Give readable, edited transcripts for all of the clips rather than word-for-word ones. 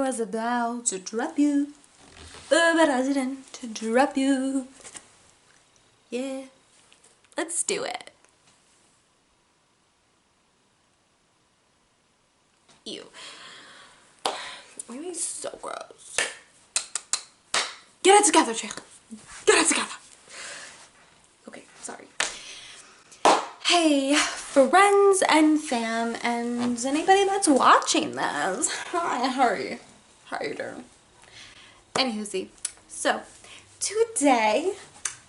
was about to drop you, but I didn't drop you. Yeah, let's do it. Ew. Maybe so gross. Get it together, Jalen. Get it together. Okay, sorry. Hey, friends and fam, and anybody that's watching this. Hi, how are you? How are you doing? Anywhoooo. So, today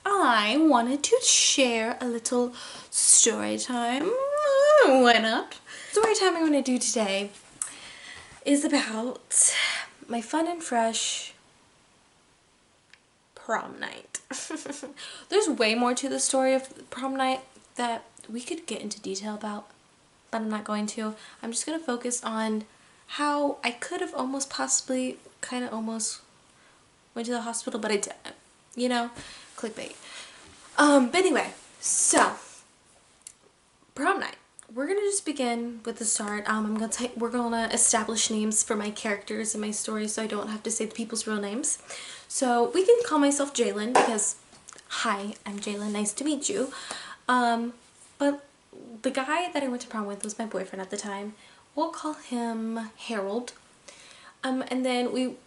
I wanted to share a little story time. Why not? Story time I'm going to do today is about my fun and fresh prom night. There's way more to the story of prom night that we could get into detail about, but I'm not going to. I'm just going to focus on how I could have almost possibly almost went to the hospital, but I didn't. You know, clickbait. But anyway, so prom night. We're gonna just begin with the start. We're gonna establish names for my characters in my story, so I don't have to say the people's real names. So we can call myself Jalen because, hi, I'm Jalen. Nice to meet you. But the guy that I went to prom with was my boyfriend at the time. We'll call him Harold. And then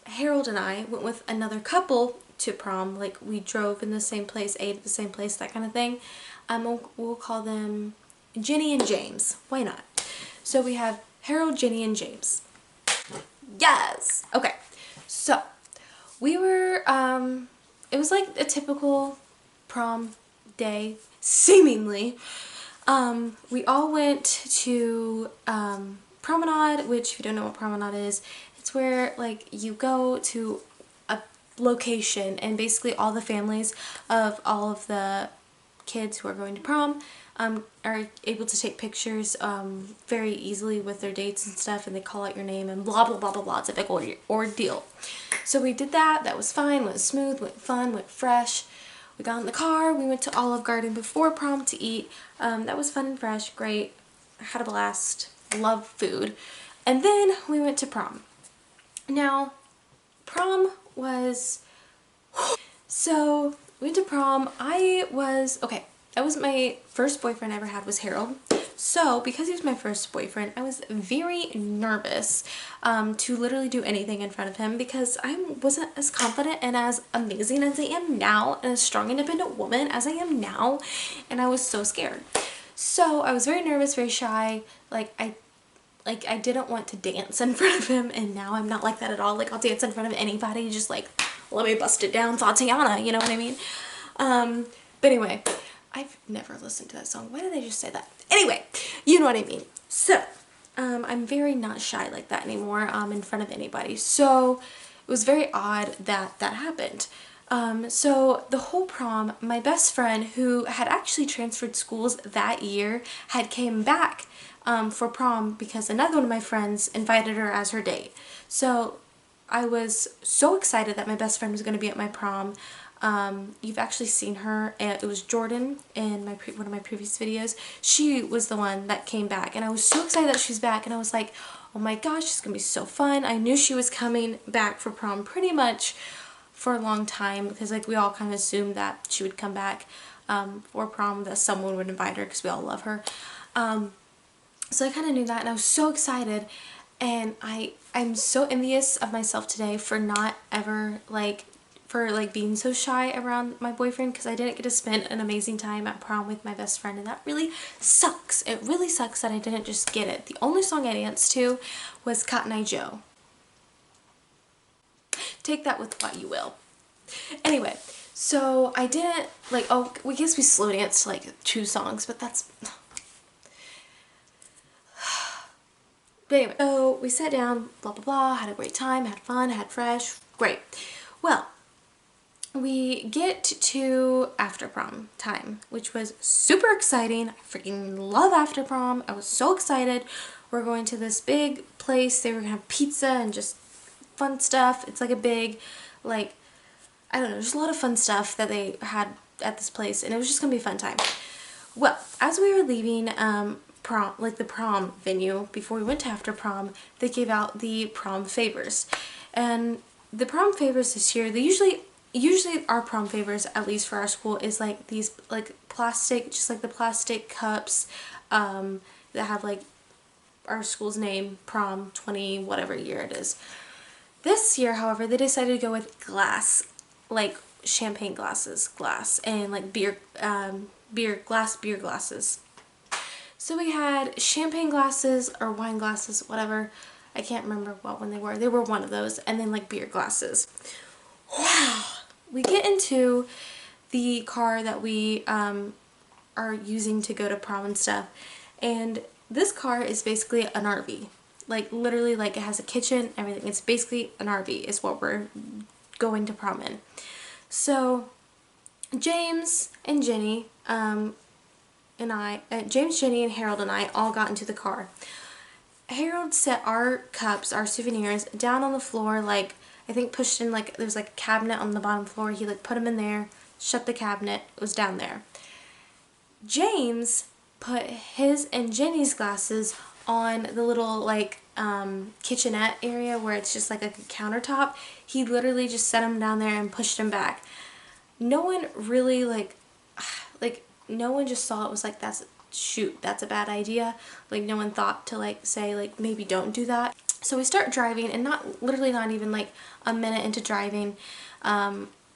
Harold and I went with another couple to prom. Like, we drove in the same place, ate at the same place, that kind of thing. We'll call them Jenny and James. Why not? So we have Harold, Jenny, and James. Yes! Okay. So, we were, it was like a typical prom day, seemingly. We all went to, Promenade, which if you don't know what Promenade is, it's where, like, you go to a location and basically all the families of all of the kids who are going to prom are able to take pictures very easily with their dates and stuff, and they call out your name and blah blah blah blah blah. It's a big ordeal. So we did that. That was fine. Went smooth. Went fun. Went fresh. We got in the car. We went to Olive Garden before prom to eat. That was fun and fresh. Great. I had a blast. Love food. And then we went to prom. Now, prom was... So, we went to prom. Okay, that was my first boyfriend I ever had was Harold. So, because he was my first boyfriend, I was very nervous to literally do anything in front of him because I wasn't as confident and as amazing as I am now and a strong, independent woman as I am now, and I was so scared. So, I was very nervous, very shy. I didn't want to dance in front of him, and now I'm not like that at all. Like, I'll dance in front of anybody, just like, let me bust it down, Tatiana, you know what I mean? But anyway, I've never listened to that song. Why did I just say that? Anyway, you know what I mean. So, I'm very not shy like that anymore, in front of anybody. So, it was very odd that that happened. So the whole prom, my best friend, who had actually transferred schools that year, had came back for prom because another one of my friends invited her as her date. So I was so excited that my best friend was going to be at my prom. You've actually seen her, and it was Jordan in one of my previous videos. She was the one that came back, and I was so excited that she's back, and I was like, oh my gosh, it's going to be so fun. I knew she was coming back for prom pretty much for a long time because, like, we all kind of assumed that she would come back for prom, that someone would invite her because we all love her. So I kind of knew that, and I was so excited, and I'm so envious of myself today for not ever, for being so shy around my boyfriend, because I didn't get to spend an amazing time at prom with my best friend, and that really sucks. It really sucks that I didn't just get it. The only song I danced to was Cotton Eye Joe. Take that with what you will. Anyway, so I didn't, we guess we slow danced to 2 songs, but that's... But anyway, so we sat down, blah blah blah, had a great time, had fun, had fresh, great. Well, we get to after prom time, which was super exciting. I freaking love after prom. I was so excited. We're going to this big place. They were gonna have pizza and just fun stuff. It's like a big, I don't know, just a lot of fun stuff that they had at this place, and it was just gonna be a fun time. Well, as we were leaving, prom, like the prom venue, before we went to after prom, they gave out the prom favors. And the prom favors this year, they usually our prom favors, at least for our school, is like these like plastic, just like the plastic cups that have like our school's name, prom 20 whatever year it is. This year, however, they decided to go with glass, like champagne glass, and like beer glasses. So we had champagne glasses or wine glasses, whatever. I can't remember what one they were. They were one of those, and then like beer glasses. Wow. We get into the car that we are using to go to prom and stuff, and this car is basically an RV. Like literally, like it has a kitchen, everything. It's basically an RV is what we're going to prom in. So James and Jenny James, Jenny, and Harold and I all got into the car. Harold set our cups, our souvenirs, down on the floor, like I think pushed in, like there was like a cabinet on the bottom floor. He like put them in there, shut the cabinet, it was down there. James put his and Jenny's glasses on the little like kitchenette area where it's just like a countertop. He literally just set them down there and pushed them back. No one really like no one just saw it was like, that's a bad idea. Like no one thought to like say like maybe don't do that. So we start driving, and not even like a minute into driving,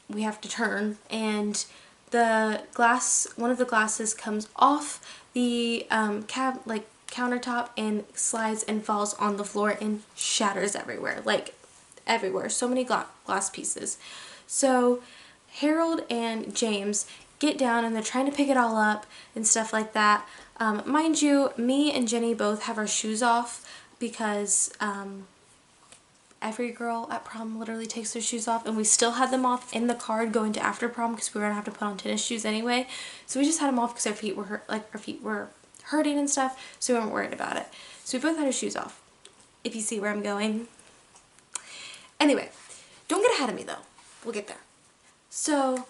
we have to turn, and one of the glasses comes off the countertop and slides and falls on the floor and shatters everywhere, like everywhere. So many glass pieces. So Harold and James get down and they're trying to pick it all up and stuff like that. Mind you, me and Jenny both have our shoes off because every girl at prom literally takes their shoes off, and we still had them off in the car going to after prom because we were gonna have to put on tennis shoes anyway. So we just had them off because our feet were hurting and stuff, so we weren't worried about it. So we both had our shoes off, if you see where I'm going. Anyway, don't get ahead of me though. We'll get there. So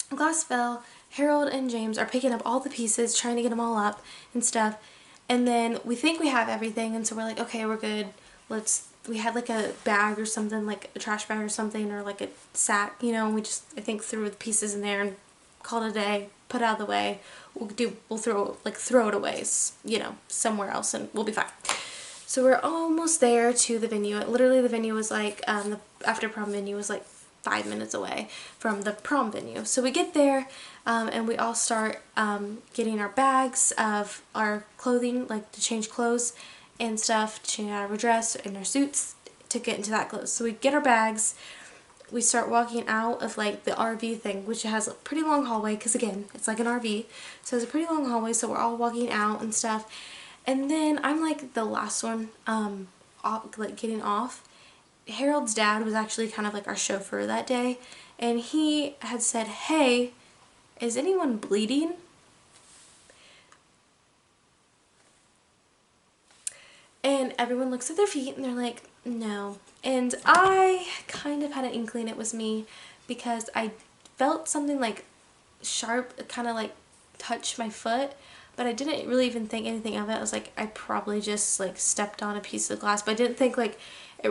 glass fell. Harold and James are picking up all the pieces, trying to get them all up and stuff. And then we think we have everything, and so we're like, okay, we're good. We had like a bag or something, like a trash bag or something, or like a sack, you know, and we just, I think, threw the pieces in there and called it a day, put it out of the way. We'll throw it away, you know, somewhere else, and we'll be fine. So we're almost there to the venue. Literally the venue was like, the after prom venue was like 5 minutes away from the prom venue. So we get there, and we all start getting our bags of our clothing, like to change clothes and stuff, to change out of our dress and our suits to get into that clothes. So we get our bags, we start walking out of like the RV thing, which has a pretty long hallway because again, it's like an RV. So it's a pretty long hallway, so we're all walking out and stuff. And then I'm like the last one like getting off. Harold's dad was actually kind of like our chauffeur that day, and he had said, "Hey, is anyone bleeding?" And everyone looks at their feet and they're like, "No." And I kind of had an inkling it was me because I felt something like sharp kind of like touch my foot, but I didn't really even think anything of it. I was like, I probably just like stepped on a piece of glass, but I didn't think like it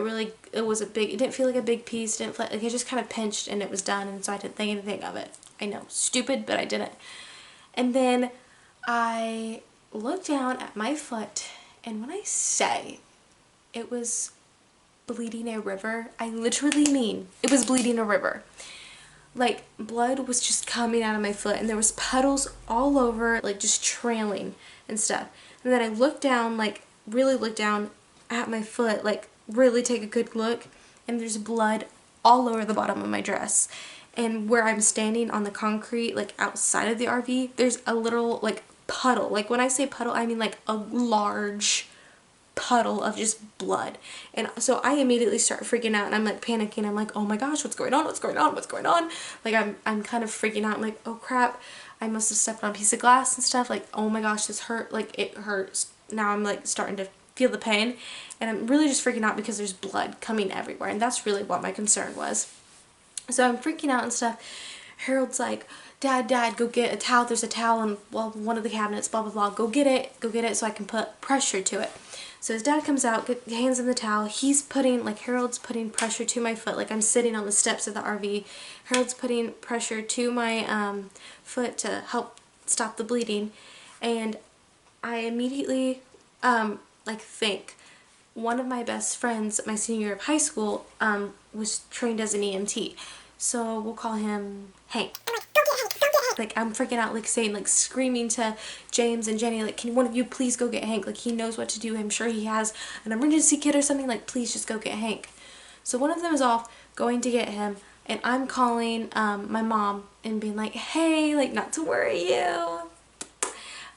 didn't feel like a big piece, like it just kind of pinched and it was done, and so I didn't think anything of it. I know, stupid, but I didn't. And then I looked down at my foot, and when I say it was bleeding a river, I literally mean it was bleeding a river. Like blood was just coming out of my foot, and there was puddles all over, like just trailing and stuff. And then I looked down, like really looked down at my foot, like really take a good look, and there's blood all over the bottom of my dress. And where I'm standing on the concrete, like outside of the RV, there's a little like puddle. Like when I say puddle, I mean like a large puddle of just blood. And so I immediately start freaking out, and I'm like panicking. I'm like, oh my gosh, what's going on? What's going on? What's going on? Like I'm kind of freaking out. I'm like, oh crap, I must have stepped on a piece of glass and stuff. Like, oh my gosh, this hurt. Like it hurts. Now I'm like starting to feel the pain, and I'm really just freaking out because there's blood coming everywhere, and that's really what my concern was. So I'm freaking out and stuff. Harold's like, Dad, go get a towel. There's a towel in one of the cabinets, blah, blah, blah. Go get it so I can put pressure to it. So his dad comes out, hands him the towel. He's putting, like, Harold's putting pressure to my foot. Like, I'm sitting on the steps of the RV. Harold's putting pressure to my foot to help stop the bleeding. And I immediately, like, think one of my best friends, my senior year of high school, was trained as an EMT. So we'll call him Hank. Like, I'm freaking out, like, saying, like, screaming to James and Jenny, like, can one of you please go get Hank? Like, he knows what to do. I'm sure he has an emergency kit or something. Like, please just go get Hank. So one of them is off going to get him, and I'm calling my mom and being like, hey, like, not to worry you.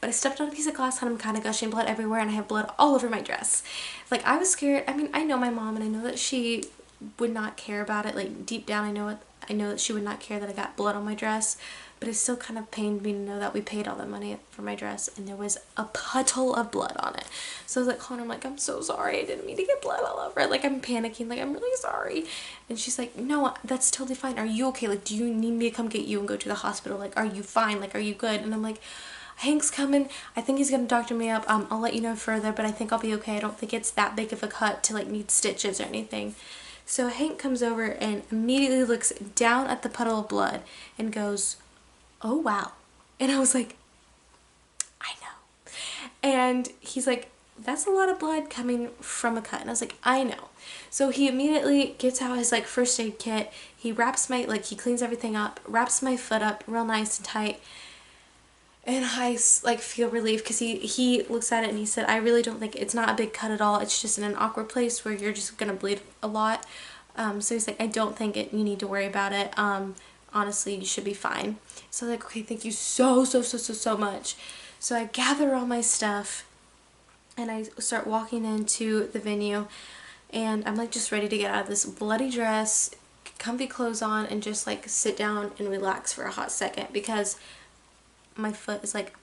But I stepped on a piece of glass and I'm kind of gushing blood everywhere, and I have blood all over my dress. Like, I was scared. I mean, I know my mom, and I know that she would not care about it. Like, deep down, I know that she would not care that I got blood on my dress. But it still kind of pained me to know that we paid all that money for my dress and there was a puddle of blood on it. So I was like calling her, I'm like, I'm so sorry, I didn't mean to get blood all over it. Like, I'm panicking, like, I'm really sorry. And she's like, no, that's totally fine. Are you okay? Like, do you need me to come get you and go to the hospital? Like, are you fine? Like, are you good? And I'm like, Hank's coming. I think he's gonna doctor me up. I'll let you know further, but I think I'll be okay. I don't think it's that big of a cut to, like, need stitches or anything. So Hank comes over and immediately looks down at the puddle of blood and goes, oh wow. And I was like, I know. And he's like, that's a lot of blood coming from a cut. And I was like, I know. So he immediately gets out his, like, first aid kit. He wraps my, like, he cleans everything up, wraps my foot up real nice and tight. And I, like, feel relief because he looks at it and he said, I really don't think, it's not a big cut at all. It's just in an awkward place where you're just going to bleed a lot. So he's like, I don't think you need to worry about it. Honestly, you should be fine. So I'm like, okay, thank you so much. So I gather all my stuff and I start walking into the venue, and I'm, like, just ready to get out of this bloody dress, comfy clothes on, and just, like, sit down and relax for a hot second because my foot is, like,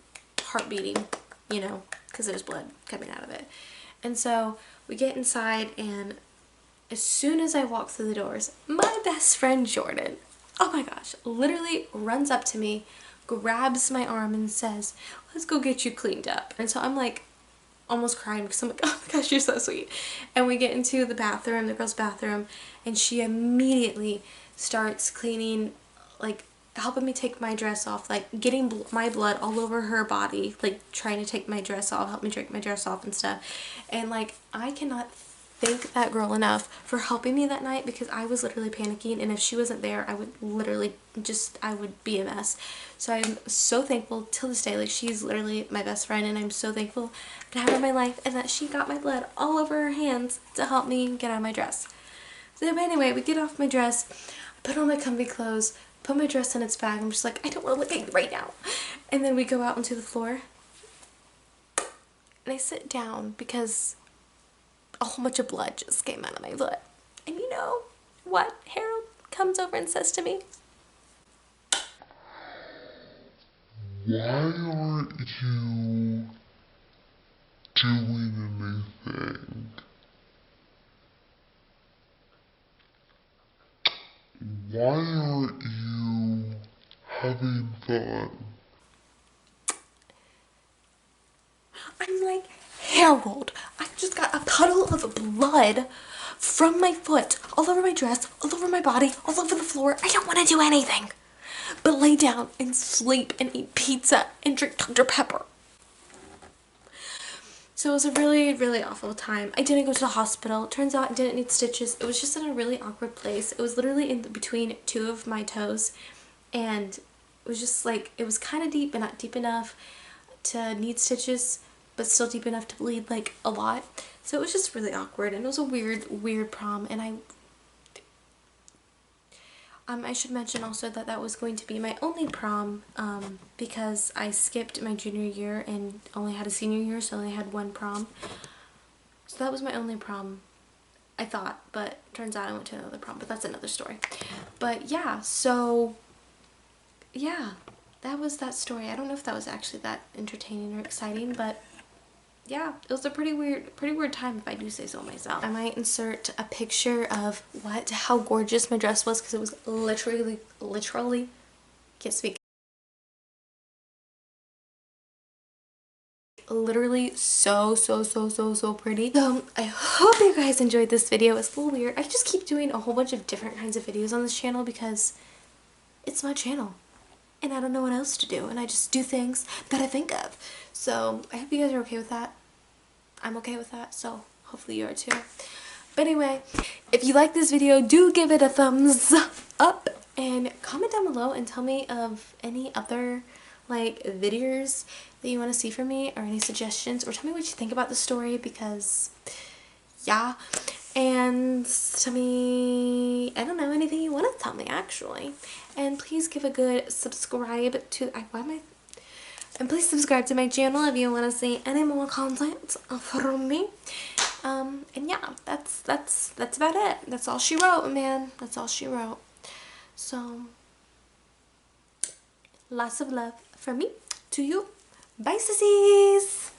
heart beating, you know, because there's blood coming out of it. And so we get inside, and as soon as I walk through the doors, my best friend Jordan, oh my gosh, literally runs up to me, grabs my arm and says, let's go get you cleaned up. And so I'm, like, almost crying because I'm like, oh my gosh, you're so sweet. And we get into the bathroom, the girls' bathroom, and she immediately starts cleaning, like, helping me take my dress off, like, getting my blood all over her body, like, trying to take my dress off, help me take my dress off and stuff. And, like, I cannot thank that girl enough for helping me that night because I was literally panicking, and if she wasn't there, I would literally I would be a mess. So I'm so thankful till this day. Like, she's literally my best friend, and I'm so thankful to have her in my life and that she got my blood all over her hands to help me get out of my dress. So anyway, we get off my dress, I put on my comfy clothes, put my dress in its bag. I'm just like, I don't want to look at you right now. And then we go out onto the floor, and I sit down because a whole bunch of blood just came out of my foot. And you know what Harold comes over and says to me? Why aren't you doing anything? Why aren't you having fun? I'm like, Harold, I just got a puddle of blood from my foot, all over my dress, all over my body, all over the floor. I don't want to do anything but lay down and sleep and eat pizza and drink Dr. Pepper. So it was a really awful time. I didn't go to the hospital. It turns out I didn't need stitches. It was just in a really awkward place. It was literally in between two of my toes, and it was just like, it was kind of deep but not deep enough to need stitches, but still deep enough to bleed, like, a lot. So it was just really awkward, and it was a weird prom. And I should mention also that that was going to be my only prom, because I skipped my junior year and only had a senior year, so I only had one prom. So that was my only prom, I thought, but turns out I went to another prom, but that's another story. But yeah, so yeah, that was that story. I don't know if that was actually that entertaining or exciting, but yeah, it was a pretty weird time, if I do say so myself. I might insert a picture of how gorgeous my dress was, because it was literally, can't speak. literally so pretty. So I hope you guys enjoyed this video. It's a little weird. I just keep doing a whole bunch of different kinds of videos on this channel because it's my channel and I don't know what else to do, and I just do things that I think of. So I hope you guys are okay with that. I'm okay with that, so hopefully you are too. But anyway, if you like this video, do give it a thumbs up and comment down below and tell me of any other like videos that you want to see from me, or any suggestions, or tell me what you think about the story, because yeah. And tell me, I don't know, anything you want to tell me actually. And please give a good subscribe to, and please subscribe to my channel if you want to see any more content from me. And yeah, that's about it. That's all she wrote, man. That's all she wrote. So lots of love from me to you. Bye, sissies.